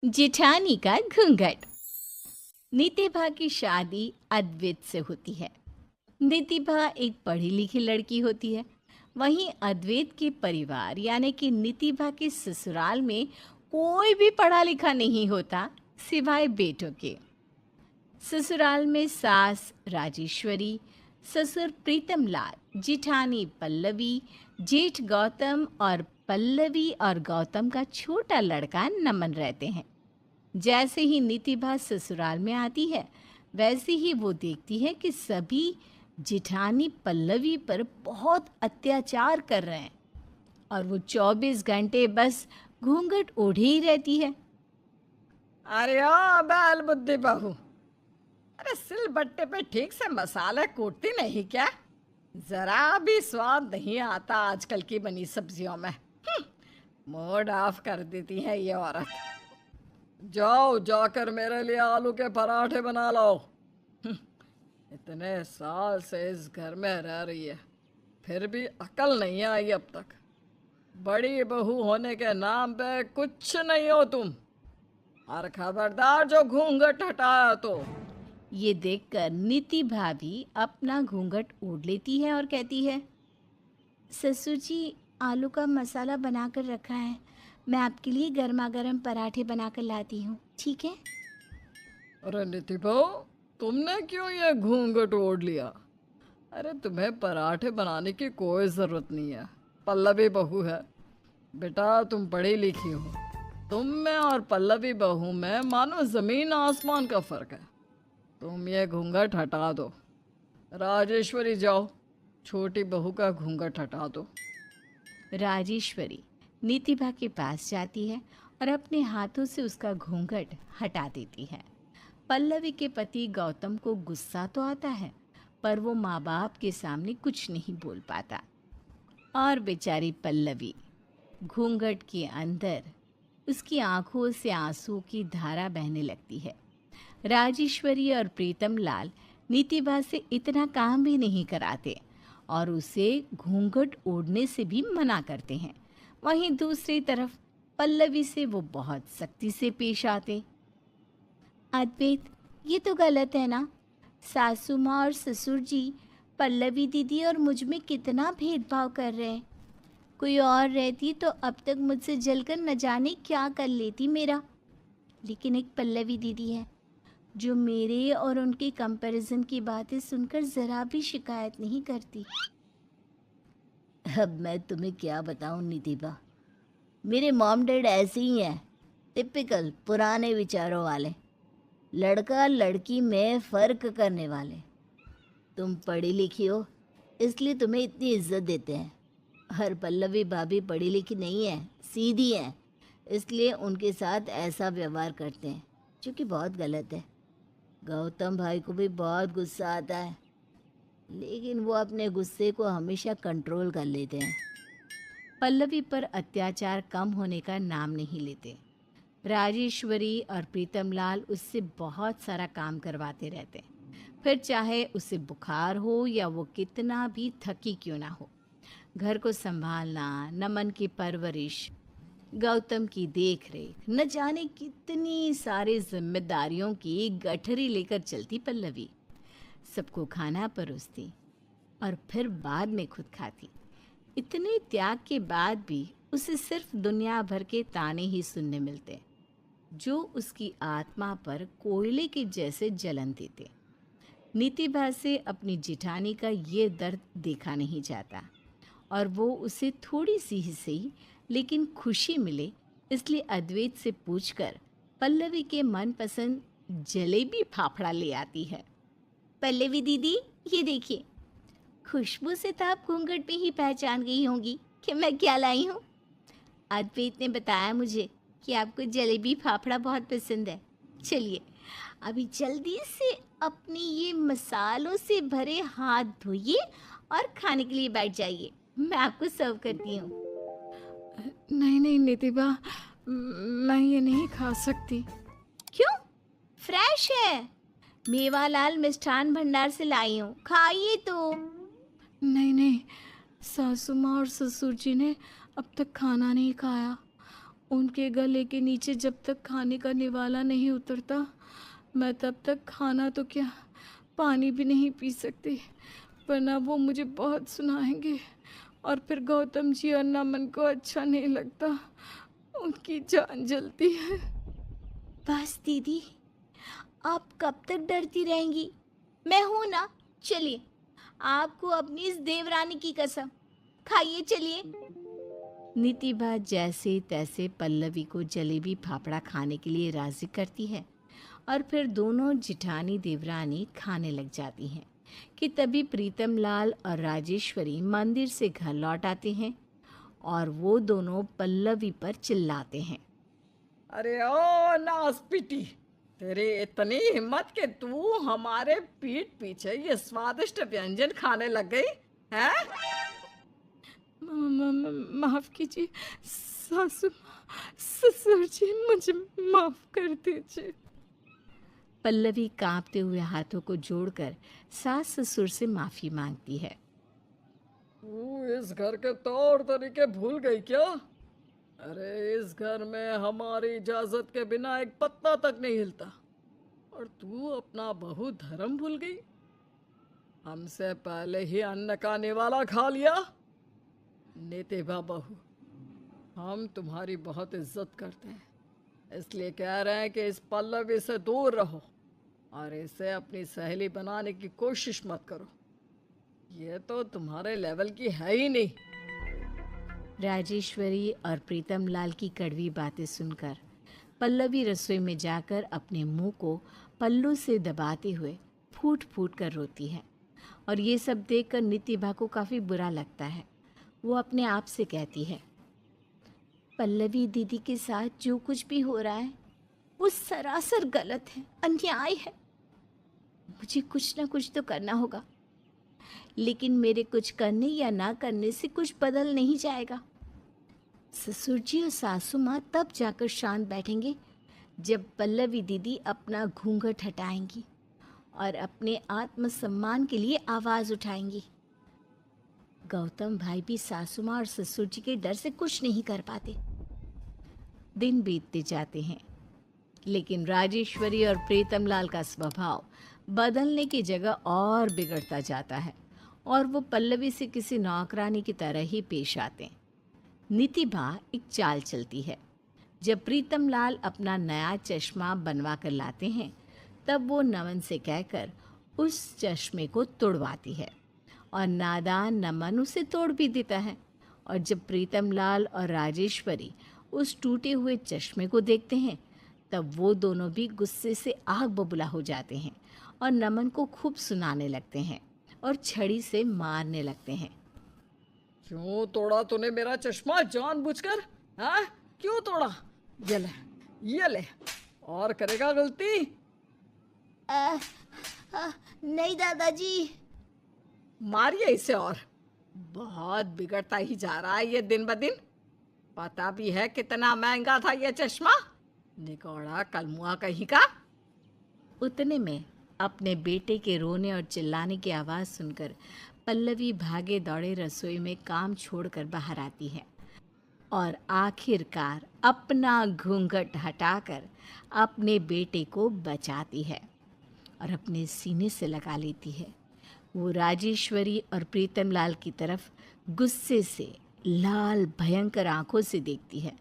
जेठानी का घूंघट। नितिभा की शादी अद्वैत से होती है। नितिभा एक पढ़ी लिखी लड़की होती है। वहीं अद्वैत के परिवार यानी कि नितिभा के ससुराल में कोई भी पढ़ा लिखा नहीं होता सिवाय बेटों के। ससुराल में सास राजेश्वरी, ससुर प्रीतम लाल, जिठानी पल्लवी, जेठ गौतम और पल्लवी और गौतम का छोटा लड़का नमन रहते हैं। जैसे ही नितिभा ससुराल में आती है वैसे ही वो देखती है कि सभी जिठानी पल्लवी पर बहुत अत्याचार कर रहे हैं और वो 24 घंटे बस घूंघट ओढ़े ही रहती है। अरे ओ बैल बुद्धि बहू। अरे सिल बट्टे पे ठीक से मसाले कूटती नहीं क्या? जरा भी स्वाद नहीं आता आजकल की बनी सब्जियों में। मूड ऑफ कर देती है ये औरत। जाओ जाकर मेरे लिए आलू के पराठे बना लो। इतने साल से इस घर में रह रही है फिर भी अकल नहीं आई अब तक। बड़ी बहू होने के नाम पे कुछ नहीं हो तुम। और खबरदार जो घूंघट हटाया तो। ये देखकर नितिभा भी अपना घूंघट ओढ़ लेती है और कहती है, ससुर जी आलू का मसाला बनाकर रखा है, मैं आपके लिए गर्मा गर्म पराठे बनाकर लाती हूँ, ठीक है? अरे नितिभा, तुमने क्यों ये घूंघट ओढ़ लिया? अरे तुम्हें पराठे बनाने की कोई ज़रूरत नहीं है। पल्लवी बहू है। बेटा तुम पढ़ी लिखी हो। तुम में और पल्लवी बहू में मानो ज़मीन आसमान का फ़र्क है। तुम ये घूंघट हटा दो। राजेश्वरी जाओ, छोटी बहू का घूंघट हटा दो। राजेश्वरी नितिभा के पास जाती है और अपने हाथों से उसका घूंघट हटा देती है। पल्लवी के पति गौतम को गुस्सा तो आता है पर वो माँ बाप के सामने कुछ नहीं बोल पाता और बेचारी पल्लवी घूंघट के अंदर उसकी आंखों से आंसू की धारा बहने लगती है। राजेश्वरी और प्रीतम लाल नितिभा से इतना काम भी नहीं कराते और उसे घूंघट ओढ़ने से भी मना करते हैं। वहीं दूसरी तरफ पल्लवी से वो बहुत सख्ती से पेश आते। अद्वैत, ये तो गलत है ना? सासू माँ और ससुर जी पल्लवी दीदी और मुझ में कितना भेदभाव कर रहे हैं। कोई और रहती तो अब तक मुझसे जलकर न जाने क्या कर लेती मेरा। लेकिन एक पल्लवी दीदी है जो मेरे और उनके कंपैरिजन की बातें सुनकर ज़रा भी शिकायत नहीं करती। अब मैं तुम्हें क्या बताऊं नितिभा, मेरे मॉम डैड ऐसे ही हैं, टिपिकल पुराने विचारों वाले, लड़का लड़की में फ़र्क करने वाले। तुम पढ़ी लिखी हो इसलिए तुम्हें इतनी इज्जत देते हैं। हर पल्लवी भाभी पढ़ी लिखी नहीं है, सीधी है, इसलिए उनके साथ ऐसा व्यवहार करते हैं जो कि बहुत गलत है। गौतम भाई को भी बहुत गुस्सा आता है लेकिन वो अपने गुस्से को हमेशा कंट्रोल कर लेते हैं। पल्लवी पर अत्याचार कम होने का नाम नहीं लेते। राजेश्वरी और प्रीतमलाल उससे बहुत सारा काम करवाते रहते हैं, फिर चाहे उसे बुखार हो या वो कितना भी थकी क्यों ना हो। घर को संभालना, नमन की परवरिश, गौतम की देख रेख, न जाने कितनी सारी जिम्मेदारियों की गठरी लेकर चलती पल्लवी। सबको खाना परोसती और फिर बाद में खुद खाती। इतने त्याग के बाद भी उसे सिर्फ दुनिया भर के ताने ही सुनने मिलते जो उसकी आत्मा पर कोयले के जैसे जलन देते। नितिभा से अपनी जिठानी का ये दर्द देखा नहीं जाता और वो उसे थोड़ी सी ही सही लेकिन खुशी मिले इसलिए अद्वैत से पूछकर पल्लवी के मनपसंद जलेबी फाफड़ा ले आती है। पल्लवी दीदी, ये देखिए, खुशबू से तो आप घूंघट पे ही पहचान गई होंगी कि मैं क्या लाई हूँ। अद्वैत ने बताया मुझे कि आपको जलेबी फाफड़ा बहुत पसंद है। चलिए अभी जल्दी से अपने ये मसालों से भरे हाथ धोइए और खाने के लिए बैठ जाइए, मैं आपको सर्व करती हूँ। नहीं नहीं नितिभा, मैं ये नहीं खा सकती। क्यों? फ्रेश है, मेवालाल मिष्ठान भंडार से लाई हूँ, खाइए तो। नहीं नहीं, सासू माँ और ससुर जी ने अब तक खाना नहीं खाया उनके गले के नीचे जब तक खाने का निवाला नहीं उतरता, मैं तब तक खाना तो क्या, पानी भी नहीं पी सकती, वरना वो मुझे बहुत सुनाएंगे और फिर गौतम जी और नमन को अच्छा नहीं लगता, उनकी जान जलती है। बस दीदी, आप कब तक डरती रहेंगी? मैं हूं ना। चलिए, आपको अपनी इस देवरानी की कसम, खाइए चलिए। नितिभा जैसे तैसे पल्लवी को जलेबी फाफड़ा खाने के लिए राजी करती है और फिर दोनों जिठानी देवरानी खाने लग जाती हैं कि तभी प्रीतम लाल और राजेश्वरी मंदिर से घर लौट आते हैं और वो दोनों पल्लवी पर चिल्लाते हैं। अरे ओ नासपीटी, तेरी इतनी हिम्मत कि तू हमारे पीठ पीछे ये स्वादिष्ट व्यंजन खाने लग गई है? माफ कीजिए सासू, ससुर जी, मुझे माफ कर दीजिए। पल्लवी कांपते हुए हाथों को जोड़कर सास ससुर से माफी मांगती है। तू इस घर के तौर तरीके भूल गई क्या? अरे इस घर में हमारी इजाजत के बिना एक पत्ता तक नहीं हिलता, और तू अपना बहु धर्म भूल गई। हमसे पहले ही अन्न का निवाला खा लिया। नितिभा बहू, हम तुम्हारी बहुत इज्जत करते हैं, इसलिए कह रहे हैं कि इस पल्लवी से दूर रहो और इसे अपनी सहेली बनाने की कोशिश मत करो। ये तो तुम्हारे लेवल की है ही नहीं। राजेश्वरी और प्रीतम लाल की कड़वी बातें सुनकर पल्लवी रसोई में जाकर अपने मुंह को पल्लू से दबाते हुए फूट फूट कर रोती है और ये सब देखकर नितिभा को काफ़ी बुरा लगता है। वो अपने आप से कहती है, पल्लवी दीदी के साथ जो कुछ भी हो रहा है वो सरासर गलत है, अन्याय है। मुझे कुछ ना कुछ तो करना होगा, लेकिन मेरे कुछ करने या ना करने से कुछ बदल नहीं जाएगा। ससुर जी और सासू माँ तब जाकर शांत बैठेंगे जब पल्लवी दीदी अपना घूंघट हटाएंगी और अपने आत्मसम्मान के लिए आवाज़ उठाएंगी। गौतम भाई भी सासू माँ और ससुर जी के डर से कुछ नहीं कर पाते। दिन बीतते जाते हैं, लेकिन राजेश्वरी और प्रीतम लाल का स्वभाव बदलने की जगह और बिगड़ता जाता है और वो पल्लवी से किसी नौकरानी की तरह ही पेश आते हैं। नितिभा एक चाल चलती है। जब प्रीतम लाल अपना नया चश्मा बनवा कर लाते हैं, तब वो नमन से कहकर उस चश्मे को तोड़वाती है और नादान नमन उसे तोड़ भी देता है। और जब प्रीतम लाल और राजेश्वरी उस टूटे हुए चश्मे को देखते हैं, तब वो दोनों भी गुस्से से आग बबूला हो जाते हैं और नमन को खूब सुनाने लगते हैं और छड़ी से मारने लगते हैं। क्यों तोड़ा तूने मेरा चश्मा जानबूझकर? हाँ, क्यों तोड़ा? ये ले, और करेगा गलती? नहीं दादाजी। मारिए इसे। और बहुत बिगड़ता ही जा रहा है ये दिन ब दिन। पता भी है कितना महंगा था ये चश्मा? निकौड़ा कलमुआ कहीं का। उतने में अपने बेटे के रोने और चिल्लाने की आवाज़ सुनकर पल्लवी भागे दौड़े रसोई में काम छोड़कर बाहर आती है और आखिरकार अपना घूंघट हटाकर अपने बेटे को बचाती है और अपने सीने से लगा लेती है। वो राजेश्वरी और प्रीतम लाल की तरफ गुस्से से लाल भयंकर आंखों से देखती है।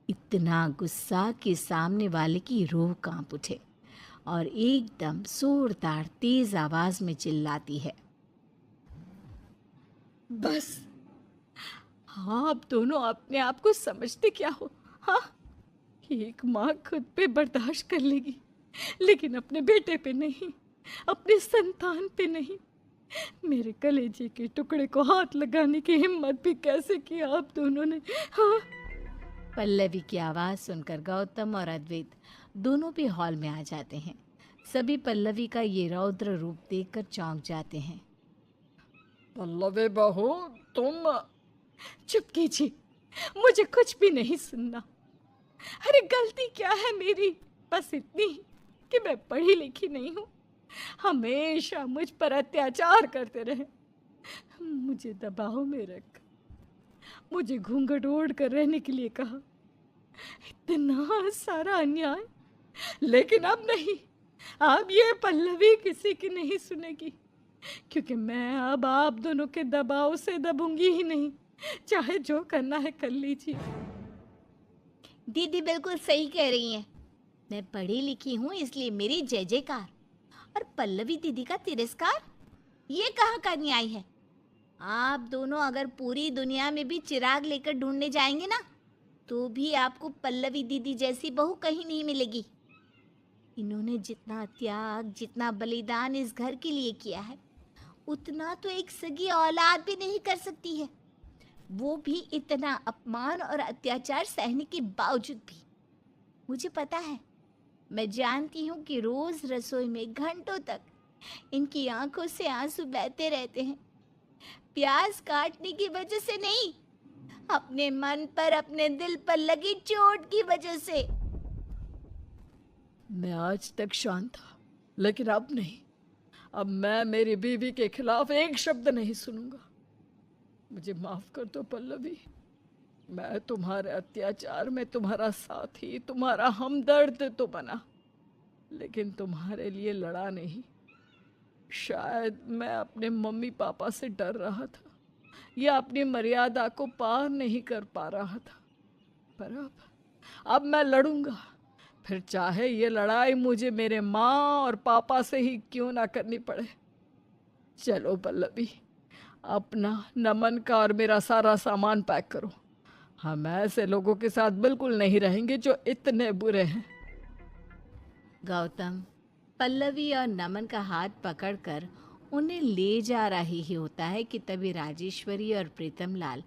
इतना गुस्सा कि सामने वाले की रूह कांप उठे और एकदम जोरदार तेज आवाज में चिल्लाती है, बस, हाँ, आप दोनों अपने आप को समझते क्या हो? हाँ, एक माँ खुद पे बर्दाश्त कर लेगी, लेकिन अपने बेटे पे नहीं, अपने संतान पे नहीं। मेरे कलेजे के टुकड़े को हाथ लगाने की हिम्मत भी कैसे की आप दोनों ने? हाँ। पल्लवी की आवाज़ सुनकर गौतम और अद्वैत दोनों भी हॉल में आ जाते हैं। सभी पल्लवी का ये रौद्र रूप देखकर चौंक जाते हैं। पल्लवी बहू, तुम... चुप कीजिए, मुझे कुछ भी नहीं सुनना। अरे गलती क्या है मेरी? बस इतनी कि मैं पढ़ी लिखी नहीं हूँ। हमेशा मुझ पर अत्याचार करते रहे, मुझे दबाव में रख, मुझे घूंघट ओढ़ कर रहने के लिए कहा, इतना सारा अन्याय, लेकिन अब नहीं, अब ये पल्लवी किसी की नहीं सुनेगी, क्योंकि मैं अब आप दोनों के दबाव से दबूंगी ही नहीं। चाहे जो करना है कर लीजिए। दीदी बिल्कुल सही कह रही हैं। मैं पढ़ी लिखी हूँ इसलिए मेरी जय जयकार, और पल्लवी दीदी का तिरस्कार, ये कहाँ का न्याय है। आप दोनों अगर पूरी दुनिया में भी चिराग लेकर ढूंढने जाएंगे ना, तो भी आपको पल्लवी दीदी जैसी बहू कहीं नहीं मिलेगी। इन्होंने जितना त्याग, जितना बलिदान इस घर के लिए किया है, उतना तो एक सगी औलाद भी नहीं कर सकती है, वो भी इतना अपमान और अत्याचार सहने के बावजूद भी। मुझे पता है, मैं जानती हूँ कि रोज रसोई में घंटों तक इनकी आंखों से आंसू बहते रहते हैं, प्याज काटने की वजह से नहीं, अपने मन पर, अपने दिल पर लगी चोट की वजह से। मैं आज तक शांत था, लेकिन अब नहीं। अब मैं मेरी बीवी के खिलाफ एक शब्द नहीं सुनूंगा। मुझे माफ कर दो पल्लवी। मैं तुम्हारे अत्याचार में तुम्हारा साथी, तुम्हारा हमदर्द तो बना, लेकिन तुम्हारे लिए लड़ा नहीं। शायद मैं अपने मम्मी पापा से डर रहा था या अपनी मर्यादा को पार नहीं कर पा रहा था, पर अब मैं लड़ूंगा। फिर चाहे ये लड़ाई मुझे मेरे माँ और पापा से ही क्यों ना करनी पड़े। चलो पल्लवी, अपना, नमन का और मेरा सारा सामान पैक करो। हम ऐसे लोगों के साथ बिल्कुल नहीं रहेंगे जो इतने बुरे हैं। गौतम पल्लवी और नमन का हाथ पकड़कर उन्हें ले जा रही ही होता है कि तभी राजेश्वरी और प्रीतम लाल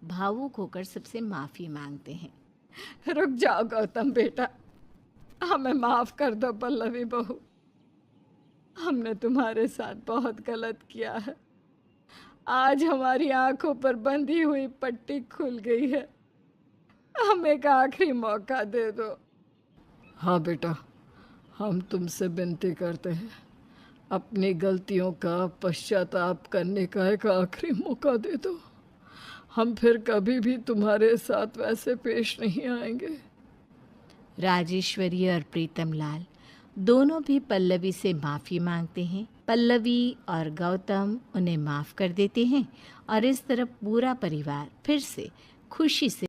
भावुक होकर सबसे माफी मांगते हैं। रुक जाओ गौतम बेटा, हमें माफ कर दो पल्लवी बहू। हमने तुम्हारे साथ बहुत गलत किया है। आज हमारी आंखों पर बंधी हुई पट्टी खुल गई है। हमें एक आखिरी मौका दे दो। हाँ बेटा, हम तुमसे विनती करते हैं, अपनी गलतियों का पश्चाताप करने का एक आखिरी मौका दे दो। हम फिर कभी भी तुम्हारे साथ वैसे पेश नहीं आएंगे। राजेश्वरी और प्रीतम लाल दोनों भी पल्लवी से माफ़ी मांगते हैं। पल्लवी और गौतम उन्हें माफ़ कर देते हैं और इस तरफ पूरा परिवार फिर से खुशी से